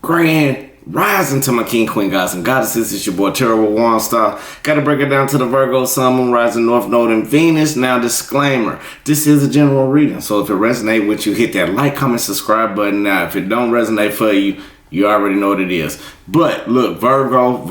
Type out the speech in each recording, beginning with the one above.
Grand rising to my king, queen, gods, and goddesses. It's your boy, Terrible Waunstar. Gotta break it down to the Virgo, Sun, Moon, Rising, North Node, and Venus. Now, disclaimer. This is a general reading, so if it resonates with you, hit that like, comment, subscribe button. Now, if it don't resonate for you, you already know what it is. But look, Virgo.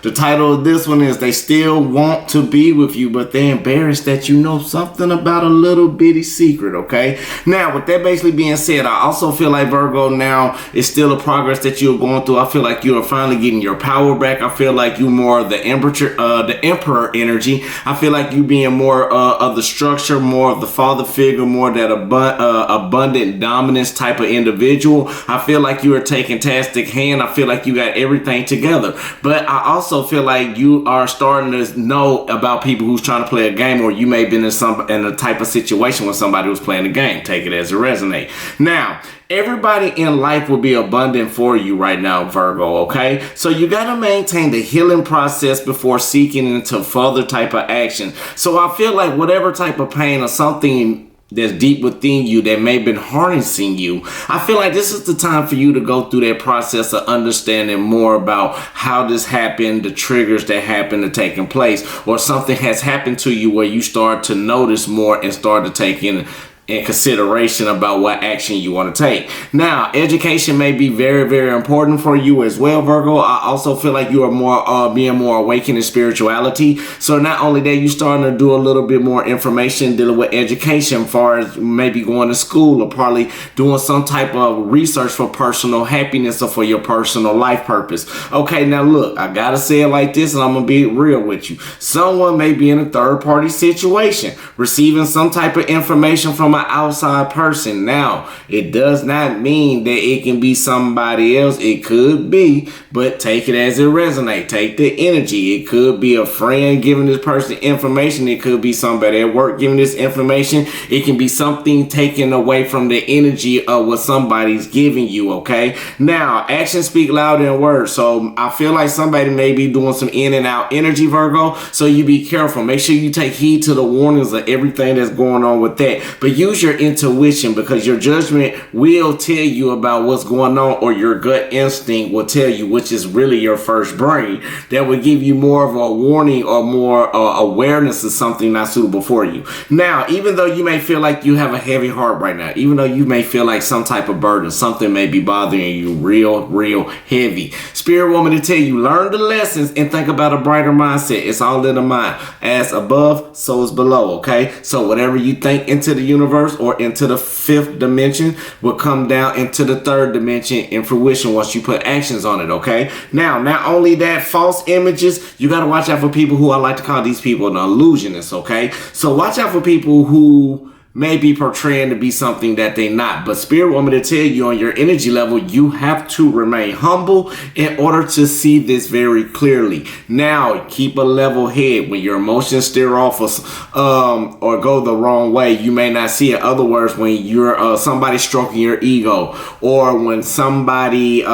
The title of this one is They Still Want to Be With You, but they're embarrassed that you know something about a little bitty secret, okay? Now, with that basically being said, I also feel like Virgo now is still a progress that you're going through. I feel like you are finally getting your power back. I feel like you more of the emperor energy. I feel like you being more of the structure, more of the father figure, more that abundant dominance type of individual. I feel like you are taking tastic hand. I feel like you got everything together, but I also feel like you are starting to know about people who's trying to play a game, or you may have been in a type of situation when somebody was playing a game. Take it as it resonates. Now, everybody in life will be abundant for you right now, Virgo, okay? So you got to maintain the healing process before seeking into further type of action. So I feel like whatever type of pain or something that's deep within you that may have been harnessing you, I feel like this is the time for you to go through that process of understanding more about how this happened, the triggers that happen to taking place, or something has happened to you where you start to notice more and start to take in consideration about what action you want to take. Now, education may be very, very important for you as well, Virgo. I also feel like you are more being more awakened in spirituality. So not only that, you starting to do a little bit more information dealing with education, as far as maybe going to school or probably doing some type of research for personal happiness or for your personal life purpose. Okay, now look, I gotta say it like this, and I'm gonna be real with you. Someone may be in a third party situation, receiving some type of information from an outside person. Now, it does not mean that it can be somebody else. It could be, but take it as it resonates. Take the energy. It could be a friend giving this person information. It could be somebody at work giving this information. It can be something taken away from the energy of what somebody's giving you, okay? Now, actions speak louder than words. So I feel like somebody may be doing some in and out energy, Virgo. So you be careful. Make sure you take heed to the warnings of everything that's going on with that. But use your intuition, because your judgment will tell you about what's going on, or your gut instinct will tell you, which is really your first brain, that will give you more of a warning or more awareness of something not suitable for you. Now, even though you may feel like you have a heavy heart right now, even though you may feel like some type of burden, something may be bothering you real heavy, Spirit want me to tell you, learn the lessons and think about a brighter mindset. It's all in the mind. As above, so is below, okay? So whatever you think into the universe or into the fifth dimension will come down into the third dimension in fruition once you put actions on it, okay? Now, not only that, false images, you got to watch out for people who I like to call these people an illusionist, okay? So watch out for people who may be portraying to be something that they're not. But Spirit want me to tell you, on your energy level, you have to remain humble in order to see this very clearly. Now, keep a level head. When your emotions steer off or go the wrong way, you may not see it. Other words, when you're somebody stroking your ego, or when somebody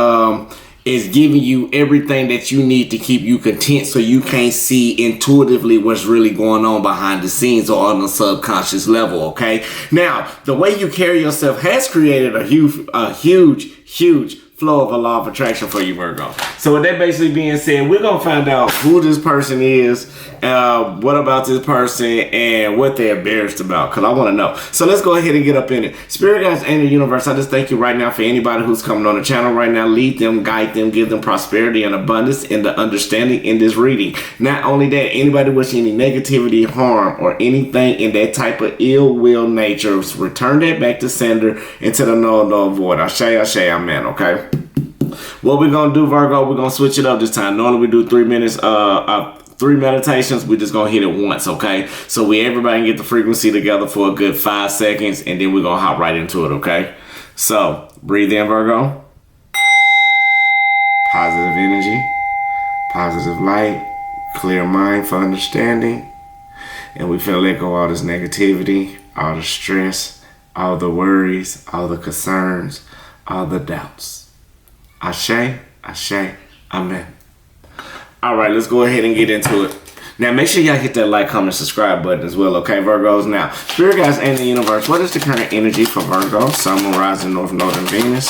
is giving you everything that you need to keep you content, so you can't see intuitively what's really going on behind the scenes or on the subconscious level, okay? Now, the way you carry yourself has created a huge flow of a law of attraction for you, Virgo. So with that basically being said, we're going to find out who this person is, what about this person, and what they're embarrassed about, because I want to know. So let's go ahead and get up in it. Spirit guides and the universe, I just thank you right now for anybody who's coming on the channel right now. Lead them, guide them, give them prosperity and abundance and the understanding in this reading. Not only that, anybody wishing any negativity, harm, or anything in that type of ill will nature, return that back to sender into the null void. Ashe, amen, okay? What we're going to do, Virgo, we're going to switch it up this time. Normally we do 3 minutes, 3 meditations. We're just going to hit it once, okay? So everybody can get the frequency together for a good 5 seconds, and then we're going to hop right into it, okay? So breathe in, Virgo. Positive energy, positive light, clear mind for understanding. And we finna let go all this negativity, all the stress, all the worries, all the concerns, all the doubts. Ashe, ashe, amen. All right, let's go ahead and get into it. Now, make sure y'all hit that like, comment, subscribe button as well, okay, Virgos? Now, Spirit guides and the universe, what is the current energy for Virgo, Sun, Moon, Rising, North Node, and Venus?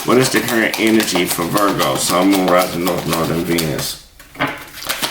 What is the current energy for Virgo? Sun, Moon, Rising, North, Northern Venus.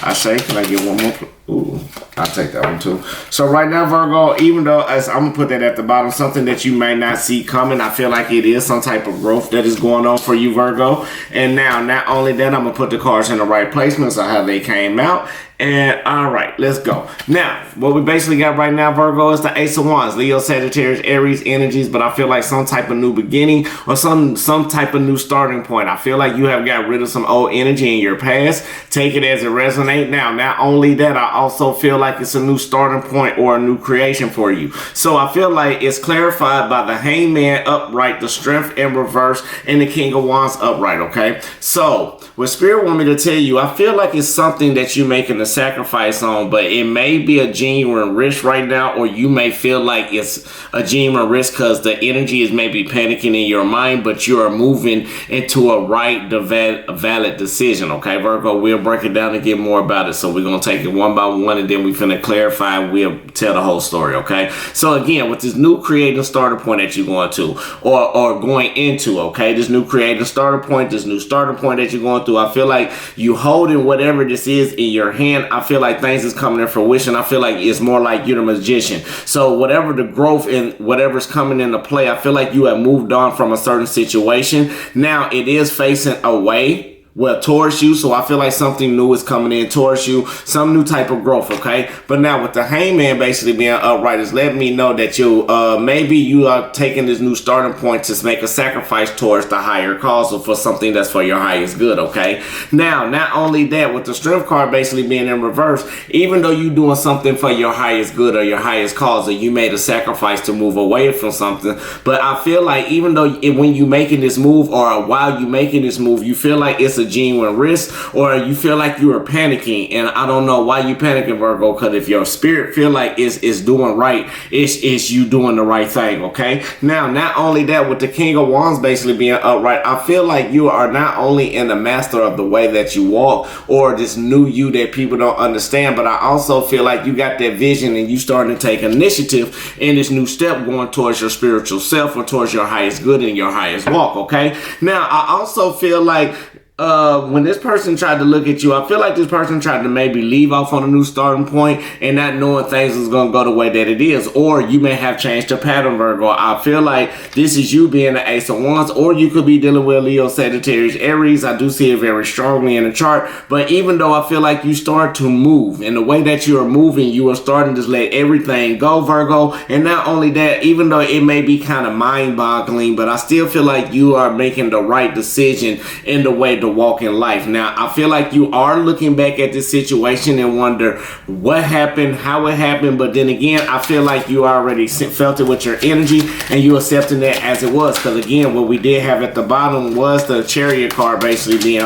I say, can I get one more? Ooh, I'll take that one too. So right now, Virgo, even though I'm going to put that at the bottom, something that you may not see coming, I feel like it is some type of growth that is going on for you, Virgo. And now, not only that, I'm going to put the cards in the right placements of how they came out. And all right, let's go. Now, what we basically got right now, Virgo, is the Ace of Wands, Leo, Sagittarius, Aries energies, but I feel like some type of new beginning or some type of new starting point. I feel like you have got rid of some old energy in your past. Take it as it resonates. Now, not only that, I also feel like it's a new starting point or a new creation for you. So I feel like it's clarified by the Hangman upright, the Strength in reverse, and the King of Wands upright, okay? So what Spirit want me to tell you, I feel like it's something that you're making a sacrifice on, but it may be a genuine risk right now, or you may feel like it's a genuine risk because the energy is maybe panicking in your mind, but you are moving into a right, valid decision, okay, Virgo? We'll break it down and get more about it. So we're going to take it one by one, and then we're finna clarify and we'll tell the whole story, okay? So again, with this new creative starter point that you're going to, or going into, okay, this new creative starter point, this new starter point that you're going through, I feel like you holding whatever this is in your hand. I feel like things is coming to fruition. I feel like it's more like you're the magician. So whatever the growth and whatever's coming into play, I feel like you have moved on from a certain situation. Now it is facing away, well, towards you. So I feel like something new is coming in towards you, some new type of growth, okay? But now with the Hangman basically being upright is letting me know that you maybe you are taking this new starting point to make a sacrifice towards the higher cause, or for something that's for your highest good, okay? Now, not only that, with the Strength card basically being in reverse, even though you're doing something for your highest good or your highest cause, or you made a sacrifice to move away from something, but I feel like even though when you making this move, or while you making this move, you feel like it's a genuine risk, or you feel like you are panicking. And I don't know why you panicking, Virgo, because if your spirit feel like it's doing right, it's you doing the right thing, okay? Now, not only that, with the King of Wands basically being upright, I feel like you are not only in the master of the way that you walk, or this new you that people don't understand, but I also feel like you got that vision and you starting to take initiative in this new step going towards your spiritual self, or towards your highest good and your highest walk, okay? Now, I also feel like when this person tried to look at you, I feel like this person tried to maybe leave off on a new starting point and not knowing things is going to go the way that it is. Or you may have changed your pattern, Virgo. I feel like this is you being the Ace of Wands, or you could be dealing with Leo, Sagittarius, Aries. I do see it very strongly in the chart. But even though I feel like you start to move, and the way that you are moving, you are starting to let everything go, Virgo. And not only that, even though it may be kind of mind-boggling, but I still feel like you are making the right decision in the way to walk in life. Now, I feel like you are looking back at this situation and wonder what happened, how it happened, but then again, I feel like you already felt it with your energy and you accepting that as it was. Because again, what we did have at the bottom was the Chariot card basically being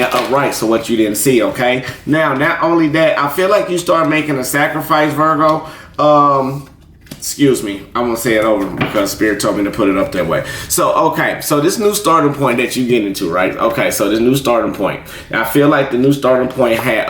upright, so what you didn't see, okay? Now, not only that, I feel like you start making a sacrifice, Virgo. Excuse me, I'm gonna say it over because Spirit told me to put it up that way. So, okay, so this new starting point that you get into, right? Okay, so this new starting point, I feel like the new starting point had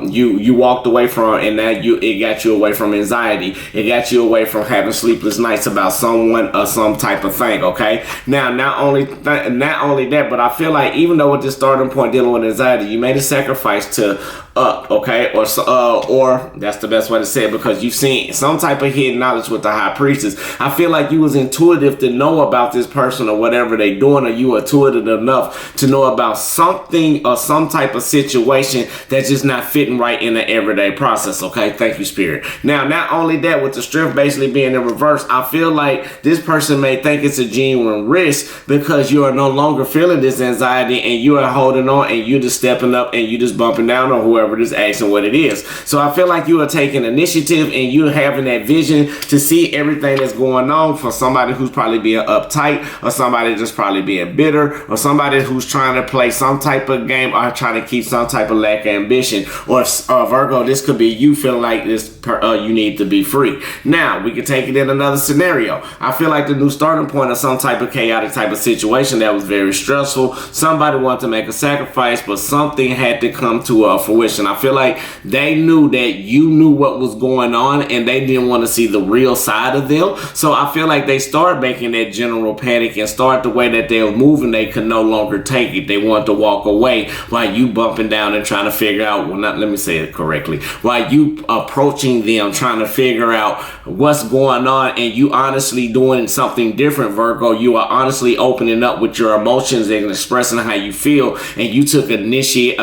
you walked away from, and now it got you away from anxiety. It got you away from having sleepless nights about someone or some type of thing. Okay, now not only that, but I feel like even though with this starting point dealing with anxiety, you made a sacrifice to okay, or that's the best way to say it, because you've seen some type of hidden knowledge with the High Priestess. I feel like you was intuitive to know about this person or whatever they doing, or you were intuitive enough to know about something or some type of situation that's just not fitting right in the everyday process. Okay, thank you, Spirit. Now, not only that, with the Strength basically being in reverse, I feel like this person may think it's a genuine risk because you are no longer feeling this anxiety and you are holding on and you just stepping up and you just bumping down on whoever this asking what it is. So I feel like you are taking initiative and you're having that vision to see everything that's going on for somebody who's probably being uptight, or somebody just probably being bitter, or somebody who's trying to play some type of game or trying to keep some type of lack of ambition. Or Virgo, this could be you feeling like this you need to be free. Now, we can take it in another scenario. I feel like the new starting point of some type of chaotic type of situation that was very stressful. Somebody wanted to make a sacrifice, but something had to come to fruition. I feel like they knew that you knew what was going on and they didn't want to see the real side of them. So I feel like they started making that general panic and start the way that they were moving. They could no longer take it. They wanted to walk away while you bumping down and trying to figure out, well, not, let me say it correctly, while you approaching them trying to figure out what's going on, and you honestly doing something different, Virgo. You are honestly opening up with your emotions and expressing how you feel, and you took initiation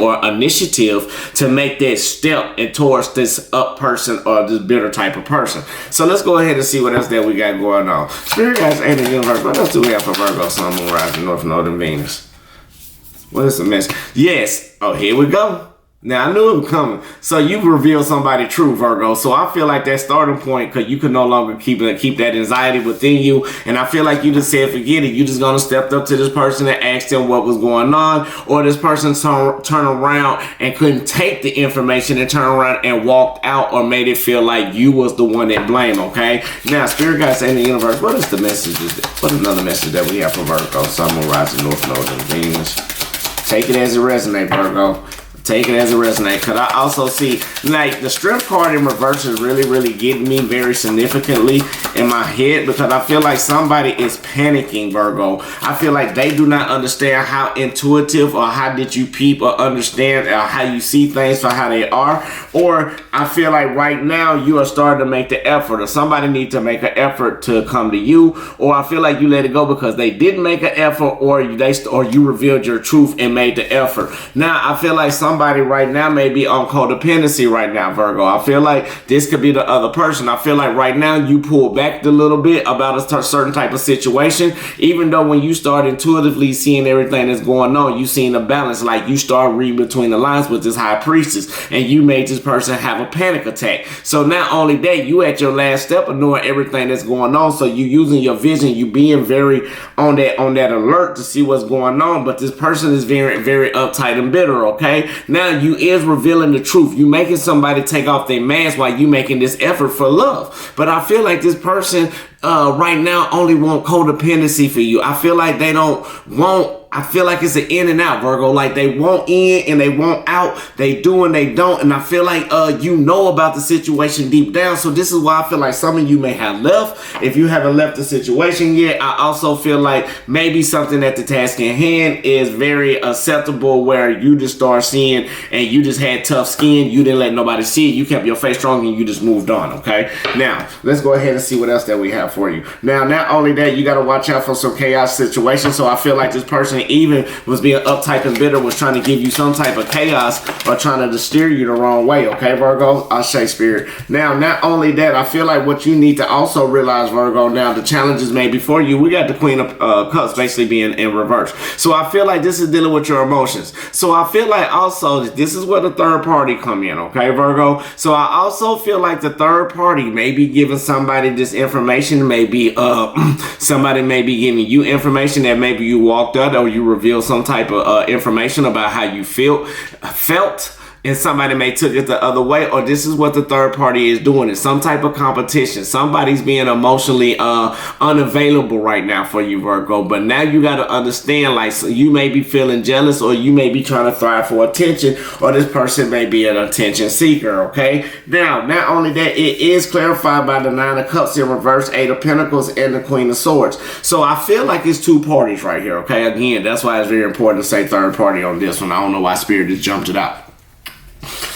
or initiative to make that step and towards this up person or this bitter type of person. So let's go ahead and see what else that we got going on. Spirit guys, ain't the universe. What else do we have for Virgo, Sun, Moon, Rising, North Node, and Venus? What is the message? Yes. Oh, here we go. Now, I knew it was coming. So you revealed somebody true, Virgo. So I feel like that starting point, because you can no longer keep that anxiety within you. And I feel like you just said, forget it. You just going to step up to this person and ask them what was going on. Or this person turn around and couldn't take the information and turn around and walked out or made it feel like you was the one that blamed, okay? Now, Spirit guys say in the universe, what is the message? What is another message that we have for Virgo? Sun, Moon, Rising, North Node, and Venus. Take it as it resonates, Virgo. Take it as it resonates, because I also see, like, the strength card in reverse is really getting me very significantly in my head, because I feel like somebody is panicking, Virgo. I feel like they do not understand how intuitive or how did you peep or understand how you see things for how they are. Or I feel like right now you are starting to make the effort, or somebody needs to make an effort to come to you. Or I feel like you let it go because they didn't make an effort, or you revealed your truth and made the effort. Now I feel like somebody right now may be on codependency right now, Virgo. I feel like this could be the other person. I feel like right now you pull back a little bit about a certain type of situation, even though when you start intuitively seeing everything that's going on, you seen the balance. Like you start reading between the lines with this high priestess, and you made this person have a panic attack. So not only that, you at your last step of knowing everything that's going on. So you using your vision, you being very on that alert to see what's going on. But this person is very uptight and bitter. Okay, now you is revealing the truth. You making somebody take off their mask while you making this effort for love. But I feel like this person right now only want codependency for you. I feel like they don't want, I feel like it's an in and out, Virgo. Like they want in and they want out. They do and they don't. And I feel like you know about the situation deep down. So this is why I feel like some of you may have left. If you haven't left the situation yet, I also feel like maybe something at the task in hand is very acceptable, where you just start seeing and you just had tough skin. You didn't let nobody see it. You kept your face strong and you just moved on, okay? Now, let's go ahead and see what else that we have for you. Now, not only that, you got to watch out for some chaos situations. So I feel like this person even was being uptight and bitter, was trying to give you some type of chaos or trying to steer you the wrong way, okay, Virgo? I'll say Spirit. Now, not only that, I feel like what you need to also realize, Virgo, now the challenges may be for you. We got the Queen of Cups basically being in reverse. So I feel like this is dealing with your emotions. So I feel like also this is where the third party come in, okay, Virgo? So I also feel like the third party may be giving somebody this information. Maybe somebody may be giving you information that maybe you walked out or you revealed some type of information about how you felt. And somebody may took it the other way, or this is what the third party is doing. It's some type of competition. Somebody's being emotionally unavailable right now for you, Virgo. But now you got to understand, like, so you may be feeling jealous, or you may be trying to thrive for attention, or this person may be an attention seeker, okay? Now, not only that, it is clarified by the Nine of Cups in reverse, Eight of Pentacles, and the Queen of Swords. So I feel like it's two parties right here, okay? Again, that's why it's very important to say third party on this one. I don't know why Spirit just jumped it out.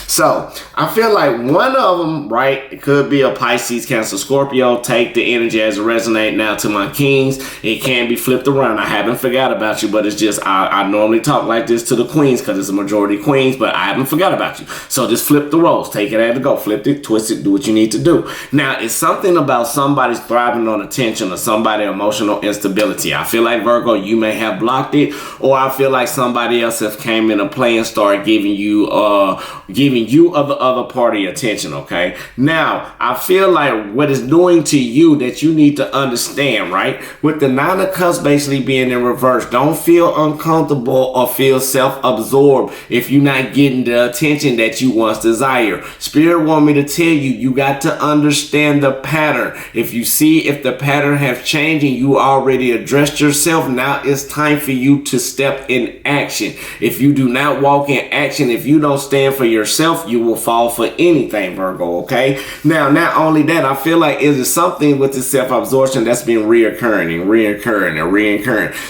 So I feel like one of them, right, it could be a Pisces, Cancer, Scorpio. Take the energy as it resonates. Now to my kings, it can be flipped around. I haven't forgot about you, but it's just I normally talk like this to the queens because it's a majority queens, but I haven't forgot about you. So just flip the roles. Take it as it go. Flip it, twist it, do what you need to do. Now, it's something about somebody's thriving on attention or somebody emotional instability. I feel like, Virgo, you may have blocked it, or I feel like somebody else has came into play and started giving you giving you or the other party attention, okay? Now, I feel like what it's doing to you that you need to understand, right? With the Nine of Cups basically being in reverse, don't feel uncomfortable or feel self-absorbed if you're not getting the attention that you once desire. Spirit want me to tell you, you got to understand the pattern. If you see if the pattern have changed and you already addressed yourself, now it's time for you to step in action. If you do not walk in action, if you don't stand for yourself, you will fall for anything, Virgo, okay? Now, not only that, I feel like it is something with the self-absorption that's been reoccurring.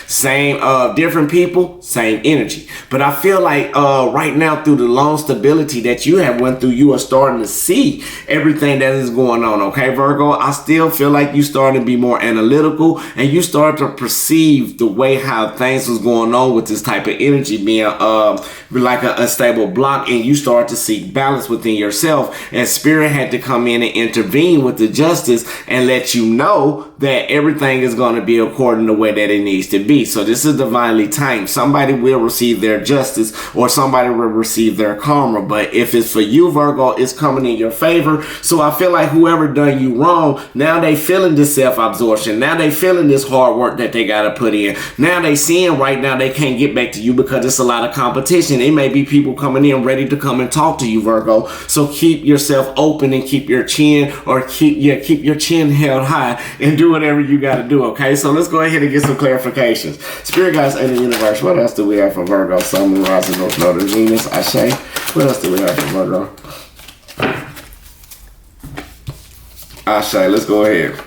Same, different people, same energy. But I feel like right now through the long stability that you have went through, you are starting to see everything that is going on, okay, Virgo? I still feel like you starting to be more analytical and you start to perceive the way how things was going on with this type of energy being like an unstable block, and you start to seek balance within yourself, and Spirit had to come in and intervene with the justice and let you know that everything is going to be according to the way that it needs to be. So this is divinely timed. Somebody will receive their justice or somebody will receive their karma, but if it's for you, Virgo, it's coming in your favor. So I feel like whoever done you wrong, now they feeling this self-absorption. Now they feeling this hard work that they got to put in. Now they seeing right now they can't get back to you because it's a lot of competition. It may be people coming in ready to come and talk to you, Virgo. So keep yourself open and keep your chin, or keep your chin held high and do whatever you got to do, okay? So let's go ahead and get some clarifications. Spirit guides in the universe, what else do we have for Virgo? Sun, Moon, Rising, North Node, and Venus, Ashe. What else do we have for Virgo? Ashe, let's go ahead.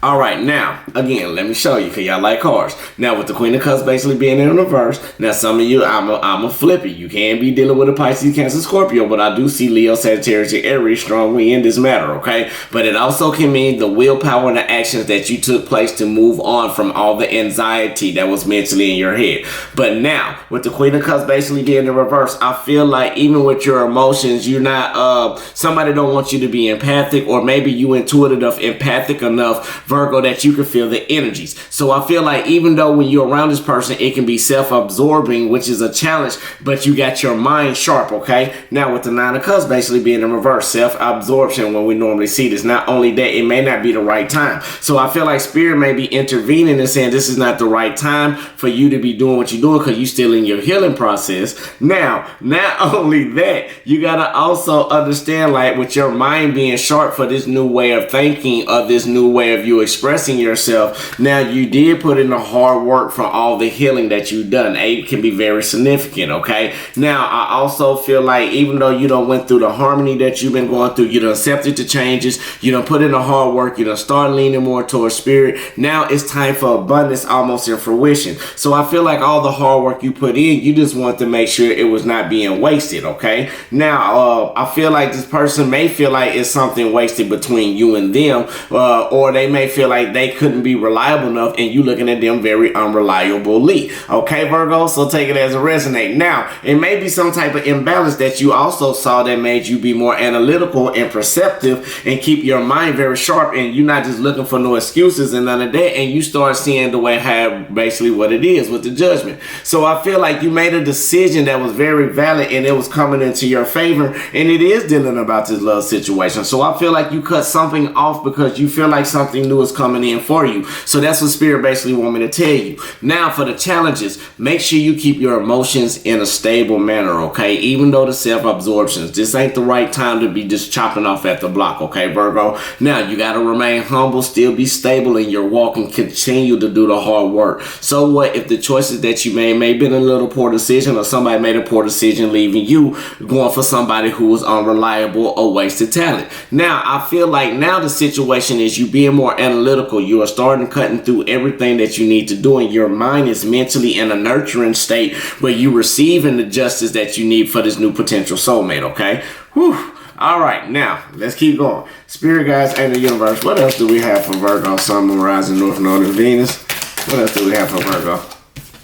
All right, now, again, let me show you, because y'all like cards. Now, with the Queen of Cups basically being in reverse, now some of you, I'm a flippy. You can be dealing with a Pisces, Cancer, Scorpio, but I do see Leo, Sagittarius, and Aries strongly in this matter, okay? But it also can mean the willpower and the actions that you took place to move on from all the anxiety that was mentally in your head. But now, with the Queen of Cups basically being in reverse, I feel like even with your emotions, you're not, somebody don't want you to be empathic, or maybe you intuitive enough, empathic enough, Virgo, that you can feel the energies. So I feel like even though when you're around this person, it can be self-absorbing, which is a challenge, but you got your mind sharp, okay? Now with the Nine of Cups basically being in reverse, self-absorption, when we normally see this, not only that, it may not be the right time. So I feel like Spirit may be intervening and saying this is not the right time for you to be doing what you're doing because you're still in your healing process. Now, not only that, you got to also understand, like, with your mind being sharp for this new way of thinking, or this new way of you expressing yourself, now you did put in the hard work for all the healing that you've done. It can be very significant, okay? Now, I also feel like even though you done went through the harmony that you've been going through, you done accepted the changes, you done put in the hard work, you done start leaning more towards Spirit. Now it's time for abundance almost in fruition. So I feel like all the hard work you put in, you just want to make sure it was not being wasted, okay? Now, I feel like this person may feel like it's something wasted between you and them, or they may feel like they couldn't be reliable enough and you looking at them very unreliably. Okay, Virgo? So take it as a resonate. Now, it may be some type of imbalance that you also saw that made you be more analytical and perceptive and keep your mind very sharp, and you're not just looking for no excuses and none of that, and you start seeing the way how basically what it is with the judgment. So I feel like you made a decision that was very valid and it was coming into your favor, and it is dealing about this love situation. So I feel like you cut something off because you feel like something new is coming in for you. So that's what Spirit basically want me to tell you. Now for the challenges, make sure you keep your emotions in a stable manner, okay? Even though the self-absorptions, this ain't the right time to be just chopping off at the block, okay, Virgo? Now you got to remain humble, still be stable in your walk, and continue to do the hard work. So what if the choices that you made may have been a little poor decision, or somebody made a poor decision leaving you, going for somebody who was unreliable or wasted talent? Now I feel like now the situation is you being more analytical. You are starting cutting through everything that you need to do, and your mind is mentally in a nurturing state where you receiving the justice that you need for this new potential soulmate, okay? Whew. All right, now let's keep going. Spirit guides and the universe, what else do we have for Virgo, Sun, Moon, Rising, North Node, and Venus? What else do we have for Virgo?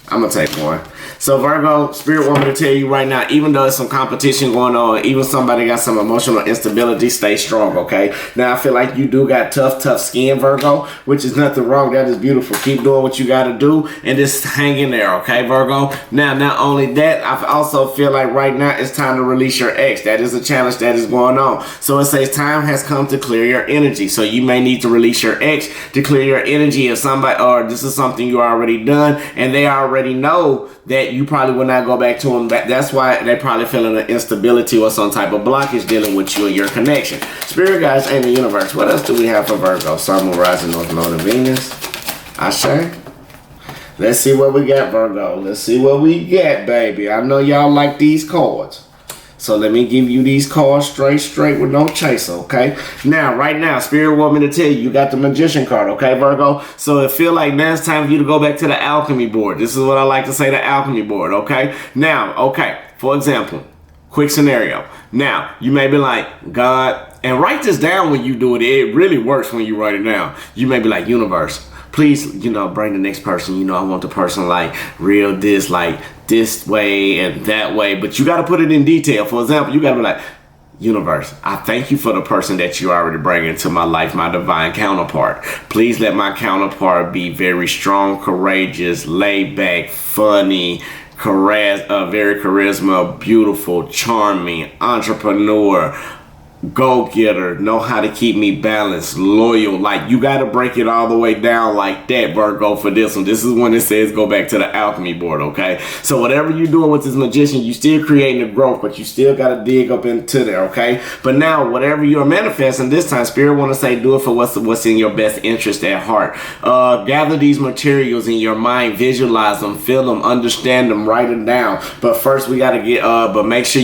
I'm gonna take one. So Virgo, Spirit want me to tell you right now, even though there's some competition going on, even somebody got some emotional instability, stay strong, okay? Now, I feel like you do got tough skin, Virgo, which is nothing wrong. That is beautiful. Keep doing what you got to do and just hang in there, okay, Virgo? Now, not only that, I also feel like right now it's time to release your ex. That is a challenge that is going on. So it says time has come to clear your energy. So you may need to release your ex to clear your energy if somebody, or this is something you already done and they already know that you probably will not go back to them. That's why they probably feeling an instability or some type of blockage dealing with you and your connection. Spirit guides and the universe. What else do we have for Virgo? Sun, Moon, Rising, North Node, and Venus. Ashe. Let's see what we got, Virgo. Let's see what we get, baby. I know y'all like these cards. So let me give you these cards straight with no chaser, okay? Now, right now, Spirit want me to tell you, you got the Magician card, okay, Virgo? So it feel like now it's time for you to go back to the Alchemy board. This is what I like to say, the Alchemy board, okay? Now, okay, for example, quick scenario. Now, you may be like, God, and write this down when you do it. It really works when you write it down. You may be like, universe, please, bring the next person. I want the person like real this, like this way and that way. But you got to put it in detail. For example, you got to be like, universe, I thank you for the person that you already bring into my life, my divine counterpart. Please let my counterpart be very strong, courageous, laid back, funny, very charisma, beautiful, charming, entrepreneur, go-getter, know how to keep me balanced, loyal. Like, you got to break it all the way down like that, Virgo, for this one. This is when it says go back to the Alchemy board, okay? So whatever you're doing with this Magician, you still creating the growth, but you still got to dig up into there, okay? But now, whatever you're manifesting this time, Spirit want to say do it for what's in your best interest at heart. Gather these materials in your mind, visualize them, feel them, understand them, write them down. But first, we got to but make sure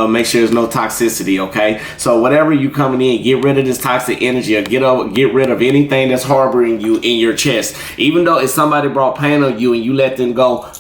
make sure there's no toxicity, okay? So whatever you coming in, get rid of this toxic energy, or get rid of anything that's harboring you in your chest. Even though if somebody brought pain on you and you let them go,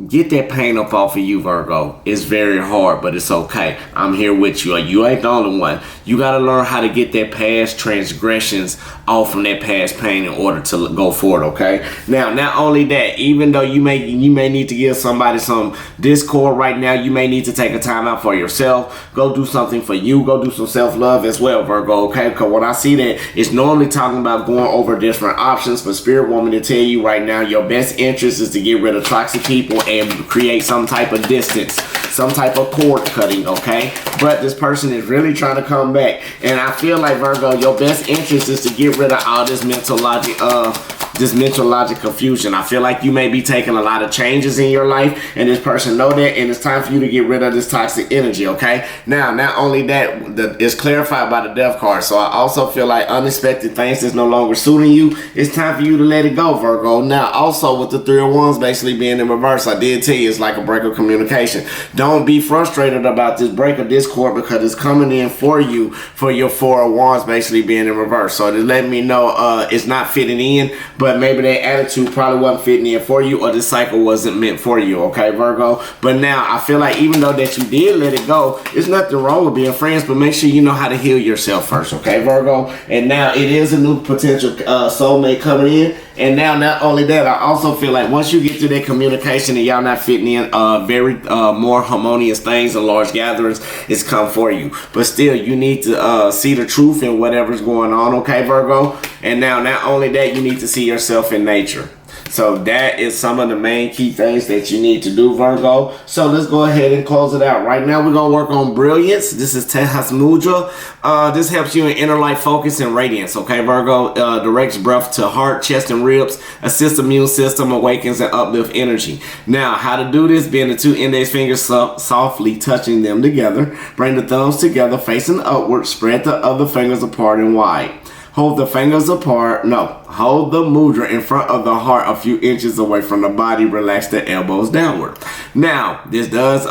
get that pain up off of you, Virgo. It's very hard, but it's okay. I'm here with you. You ain't the only one. You got to learn how to get that past transgressions off from that past pain in order to go forward, okay? Now, not only that, even though you may need to give somebody some discord right now, you may need to take a time out for yourself. Go do something for you. Go do some self-love as well, Virgo, okay? Because when I see that, it's normally talking about going over different options, but Spirit want me to tell you right now, your best interest is to get rid of toxic people and create some type of distance, some type of cord cutting, okay? But this person is really trying to come back, and I feel like, Virgo, your best interest is to get rid of all this mental logic confusion. I feel like you may be taking a lot of changes in your life, and this person know that, and it's time for you to get rid of this toxic energy, okay? Now, not only that, it's clarified by the Death card, so I also feel like unexpected things that's no longer suiting you, it's time for you to let it go, Virgo. Now, also with the Three of Wands basically being in reverse, I did tell you it's like a break of communication. Don't be frustrated about this break of discord because it's coming in for you for your Four of Wands basically being in reverse. So to let me know it's not fitting in, but maybe that attitude probably wasn't fitting in for you, or this cycle wasn't meant for you, okay, Virgo? But now I feel like even though that you did let it go, there's nothing wrong with being friends, but make sure you know how to heal yourself first, okay, Virgo? And now it is a new potential soulmate coming in. And now, not only that, I also feel like once you get to that communication and y'all not fitting in very more harmonious things and large gatherings, it's come for you. But still, you need to see the truth in whatever's going on, okay, Virgo? And now, not only that, you need to see yourself in nature. So that is some of the main key things that you need to do, Virgo. So let's go ahead and close it out. Right now, we're going to work on brilliance. This is Tejas Mudra. This helps you in inner light focus and radiance, okay, Virgo? Directs breath to heart, chest, and ribs. Assists immune system, awakens, and uplift energy. Now, how to do this? Bend the two index fingers softly touching them together. Bring the thumbs together, facing upward. Spread the other fingers apart and wide. Hold the fingers apart. Hold the mudra in front of the heart a few inches away from the body. Relax the elbows downward. Now, this does,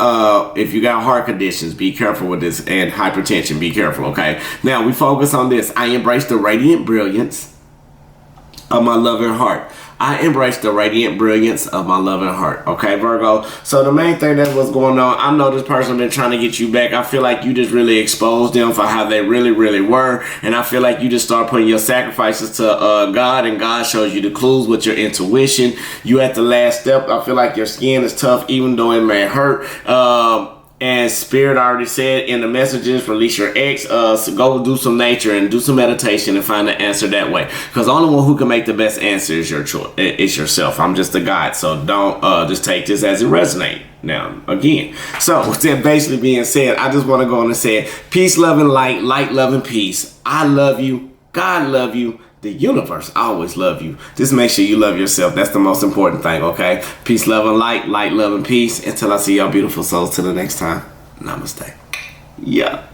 if you got heart conditions, be careful with this, and hypertension, be careful, okay? Now, we focus on this. I embrace the radiant brilliance of my loving heart. I embrace the radiant brilliance of my loving heart. Okay, Virgo? So the main thing that was going on, I know this person been trying to get you back. I feel like you just really exposed them for how they really, really were. And I feel like you just start putting your sacrifices to God, and God shows you the clues with your intuition. You at the last step. I feel like your skin is tough, even though it may hurt. And Spirit already said in the messages, release your ex. So go do some nature and do some meditation and find the answer that way. Because the only one who can make the best answer is your choice. It's yourself. I'm just a guide. So don't just take this as it resonates. Now, again. So with that basically being said, I just want to go on and say peace, love, and light. Light, love, and peace. I love you. God love you. The universe always love you. Just make sure you love yourself. That's the most important thing, okay? Peace, love, and light. Light, love, and peace. Until I see y'all beautiful souls till the next time. Namaste. Yeah.